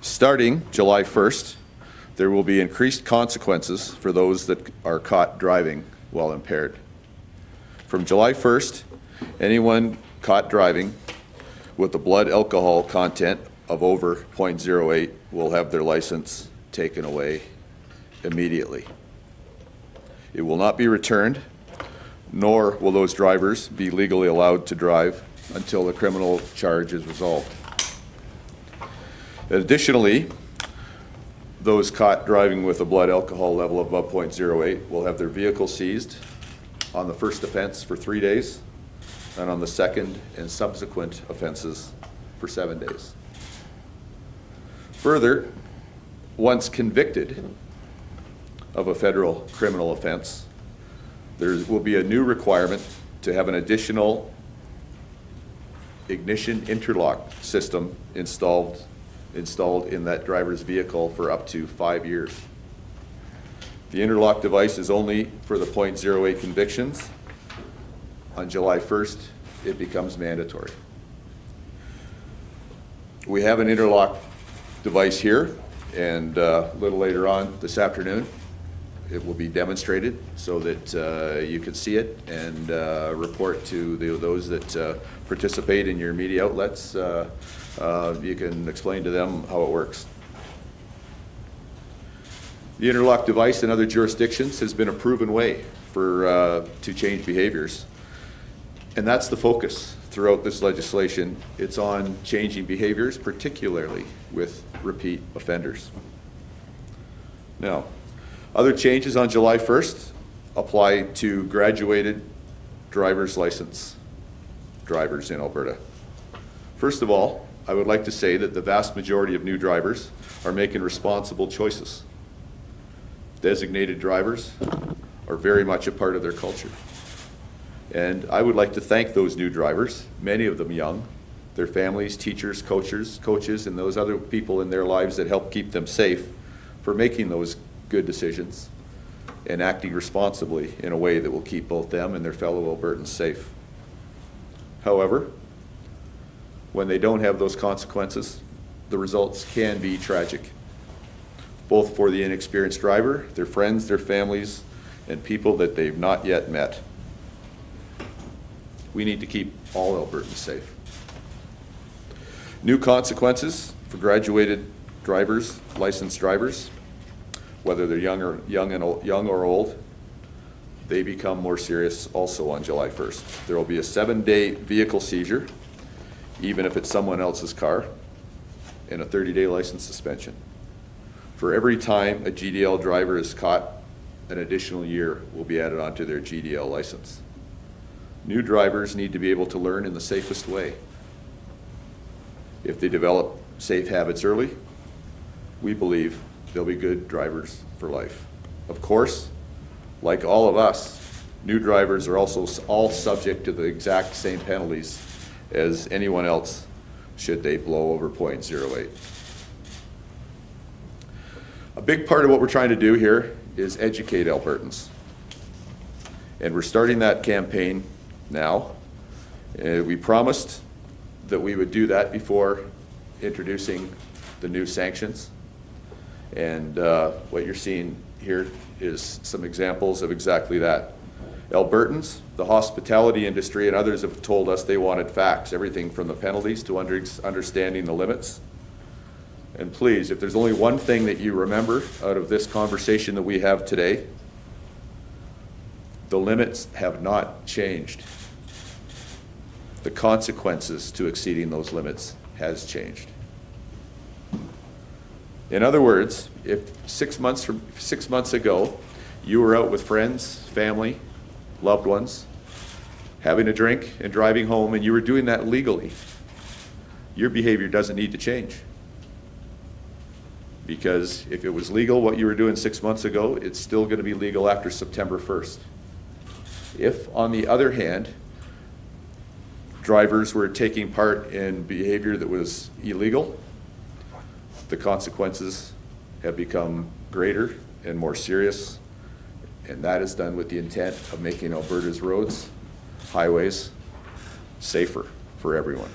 Starting July 1st, there will be increased consequences for those that are caught driving while impaired. From July 1st, anyone caught driving with a blood alcohol content of over 0.08 will have their license taken away immediately. It will not be returned, nor will those drivers be legally allowed to drive until the criminal charge is resolved. Additionally, those caught driving with a blood alcohol level of above 0.08 will have their vehicle seized on the first offense for 3 days and on the second and subsequent offenses for 7 days. Further, once convicted of a federal criminal offense, there will be a new requirement to have an additional ignition interlock system installed in that driver's vehicle for up to 5 years. The interlock device is only for the 0.08 convictions. On July 1st, it becomes mandatory. We have an interlock device here, and a little later on this afternoon, it will be demonstrated so that you can see it and report to those that participate in your media outlets. You can explain to them how it works. The interlock device in other jurisdictions has been a proven way to change behaviors. And that's the focus throughout this legislation. It's on changing behaviors, particularly with repeat offenders. Now, other changes on July 1st apply to graduated driver's license drivers in Alberta. First of all, I would like to say that the vast majority of new drivers are making responsible choices. Designated drivers are very much a part of their culture. And I would like to thank those new drivers, many of them young, their families, teachers, coaches, and those other people in their lives that help keep them safe, for making those good decisions and acting responsibly in a way that will keep both them and their fellow Albertans safe. However, when they don't have those consequences, the results can be tragic, both for the inexperienced driver, their friends, their families, and people that they've not yet met. We need to keep all Albertans safe. New consequences for graduated drivers, licensed drivers, whether they're young or old, they become more serious also on July 1st. There will be a 7-day vehicle seizure, even if it's someone else's car, and a 30-day license suspension. For every time a GDL driver is caught, an additional year will be added onto their GDL license. New drivers need to be able to learn in the safest way. If they develop safe habits early, we believe they'll be good drivers for life. Of course, like all of us, new drivers are also all subject to the exact same penalties as anyone else should they blow over 0.08. A big part of what we're trying to do here is educate Albertans. And we're starting that campaign now. We promised that we would do that before introducing the new sanctions. And what you're seeing here is some examples of exactly that. Albertans, the hospitality industry, and others have told us they wanted facts, everything from the penalties to understanding the limits. And please, if there's only one thing that you remember out of this conversation that we have today, the limits have not changed. The consequences to exceeding those limits has changed. In other words, if 6 months ago you were out with friends, family, loved ones, having a drink and driving home, and you were doing that legally, your behavior doesn't need to change. Because if it was legal what you were doing 6 months ago, it's still going to be legal after September 1st. If, on the other hand, drivers were taking part in behavior that was illegal, the consequences have become greater and more serious, and that is done with the intent of making Alberta's roads, highways, safer for everyone.